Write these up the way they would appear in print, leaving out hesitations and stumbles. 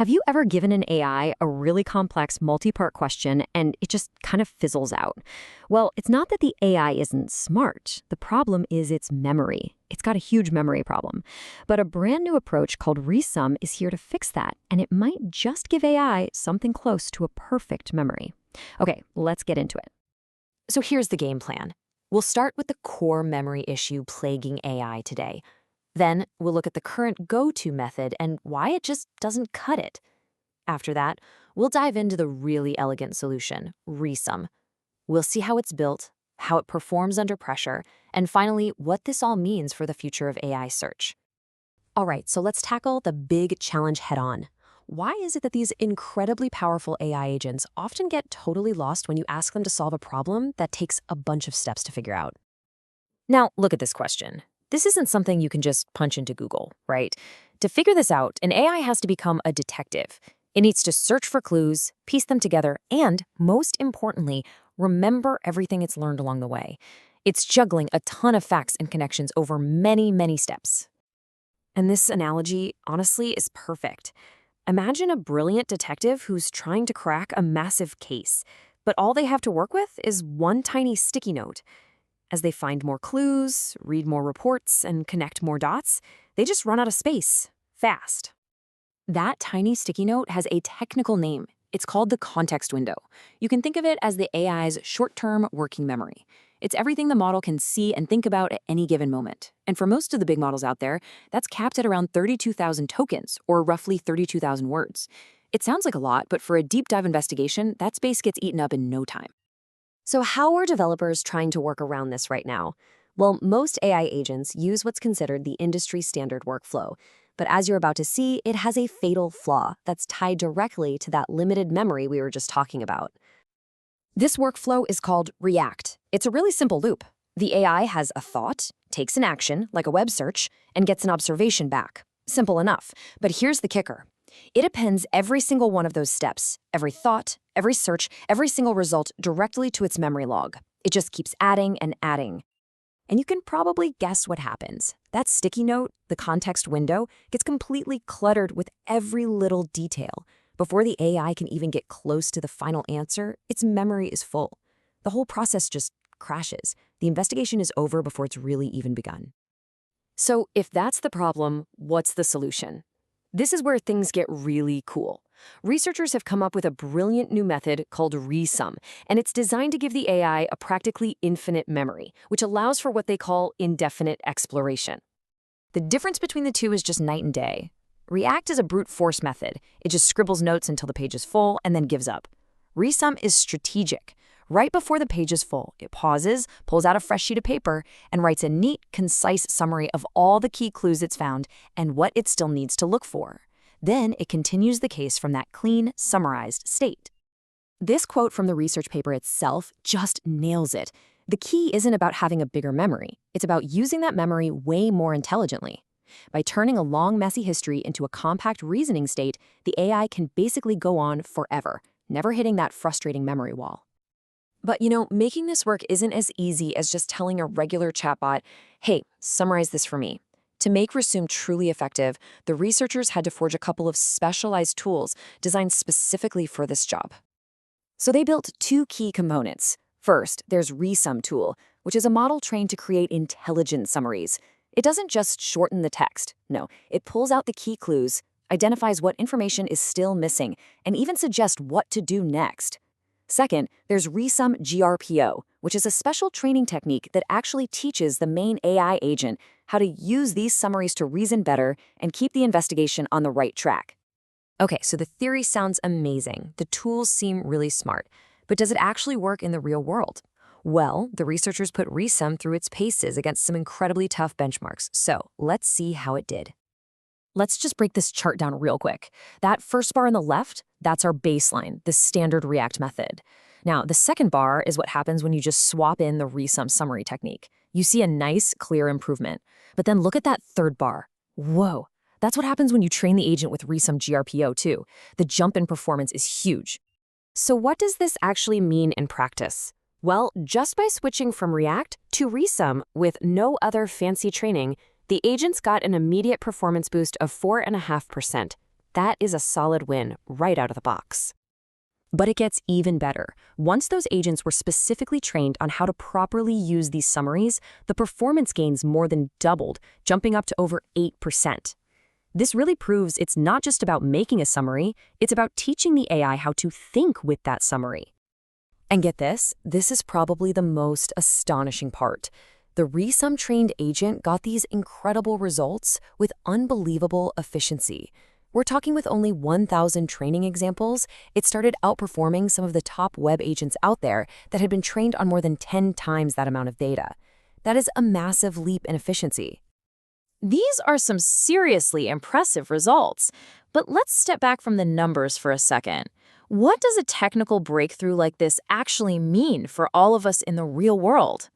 Have you ever given an AI a really complex multi-part question and it just kind of fizzles out? Well, it's not that the AI isn't smart. The problem is its memory. It's got a huge memory problem. But a brand new approach called ReSum is here to fix that, and it might just give AI something close to a perfect memory. Okay, let's get into it. So here's the game plan. We'll start with the core memory issue plaguing AI today. Then we'll look at the current go-to method and why it just doesn't cut it. After that, we'll dive into the really elegant solution, ReSum. We'll see how it's built, how it performs under pressure, and finally, what this all means for the future of AI search. All right, so let's tackle the big challenge head-on. Why is it that these incredibly powerful AI agents often get totally lost when you ask them to solve a problem that takes a bunch of steps to figure out? Now, look at this question. This isn't something you can just punch into Google, right? To figure this out, an AI has to become a detective. It needs to search for clues, piece them together, and, most importantly, remember everything it's learned along the way. It's juggling a ton of facts and connections over many, many steps. And this analogy, honestly, is perfect. Imagine a brilliant detective who's trying to crack a massive case, but all they have to work with is one tiny sticky note. As they find more clues, read more reports, and connect more dots, they just run out of space, fast. That tiny sticky note has a technical name. It's called the context window. You can think of it as the AI's short-term working memory. It's everything the model can see and think about at any given moment. And for most of the big models out there, that's capped at around 32,000 tokens, or roughly 32,000 words. It sounds like a lot, but for a deep dive investigation, that space gets eaten up in no time. So how are developers trying to work around this right now? Well, most AI agents use what's considered the industry standard workflow. But as you're about to see, it has a fatal flaw that's tied directly to that limited memory we were just talking about. This workflow is called React. It's a really simple loop. The AI has a thought, takes an action, like a web search, and gets an observation back. Simple enough. But here's the kicker. It appends every single one of those steps, every thought, every search, every single result directly to its memory log. It just keeps adding and adding. And you can probably guess what happens. That sticky note, the context window, gets completely cluttered with every little detail. Before the AI can even get close to the final answer, its memory is full. The whole process just crashes. The investigation is over before it's really even begun. So if that's the problem, what's the solution? This is where things get really cool. Researchers have come up with a brilliant new method called ReSum, and it's designed to give the AI a practically infinite memory, which allows for what they call indefinite exploration. The difference between the two is just night and day. React is a brute force method. It just scribbles notes until the page is full and then gives up. ReSum is strategic. Right before the page is full, it pauses, pulls out a fresh sheet of paper, and writes a neat, concise summary of all the key clues it's found and what it still needs to look for. Then it continues the case from that clean, summarized state. This quote from the research paper itself just nails it. The key isn't about having a bigger memory. It's about using that memory way more intelligently. By turning a long, messy history into a compact reasoning state, the AI can basically go on forever, never hitting that frustrating memory wall. But making this work isn't as easy as just telling a regular chatbot, hey, summarize this for me. To make ReSum truly effective, the researchers had to forge a couple of specialized tools designed specifically for this job. So they built two key components. First, there's ReSum tool, which is a model trained to create intelligent summaries. It doesn't just shorten the text. No, it pulls out the key clues, identifies what information is still missing, and even suggests what to do next. Second, there's ReSum-GRPO, which is a special training technique that actually teaches the main AI agent how to use these summaries to reason better and keep the investigation on the right track. Okay, so the theory sounds amazing. The tools seem really smart. But does it actually work in the real world? Well, the researchers put ReSum through its paces against some incredibly tough benchmarks. So let's see how it did. Let's just break this chart down real quick. That first bar on the left, that's our baseline, the standard React method. Now, the second bar is what happens when you just swap in the ReSum summary technique. You see a nice, clear improvement. But then look at that third bar. Whoa, that's what happens when you train the agent with ReSum-GRPO too. The jump in performance is huge. So what does this actually mean in practice? Well, just by switching from React to ReSum with no other fancy training, the agents got an immediate performance boost of 4.5%. That is a solid win right out of the box. But it gets even better. Once those agents were specifically trained on how to properly use these summaries, the performance gains more than doubled, jumping up to over 8%. This really proves it's not just about making a summary, it's about teaching the AI how to think with that summary. And get this is probably the most astonishing part. The ReSum-trained agent got these incredible results with unbelievable efficiency. We're talking with only 1,000 training examples, it started outperforming some of the top web agents out there that had been trained on more than 10 times that amount of data. That is a massive leap in efficiency. These are some seriously impressive results. But let's step back from the numbers for a second. What does a technical breakthrough like this actually mean for all of us in the real world?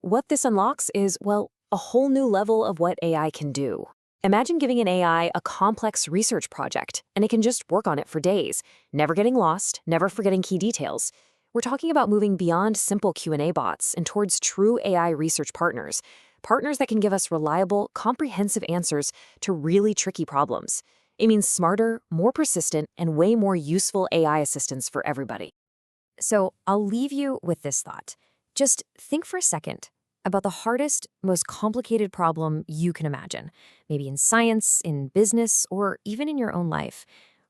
What this unlocks is, well, a whole new level of what AI can do. Imagine giving an AI a complex research project, and it can just work on it for days, never getting lost, never forgetting key details. We're talking about moving beyond simple Q&A bots and towards true AI research partners that can give us reliable, comprehensive answers to really tricky problems. It means smarter, more persistent, and way more useful AI assistance for everybody. So I'll leave you with this thought. Just think for a second about the hardest, most complicated problem you can imagine, maybe in science, in business, or even in your own life.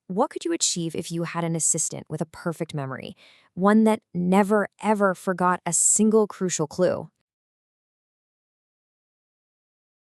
What could you achieve if you had an assistant with a perfect memory, one that never, ever forgot a single crucial clue?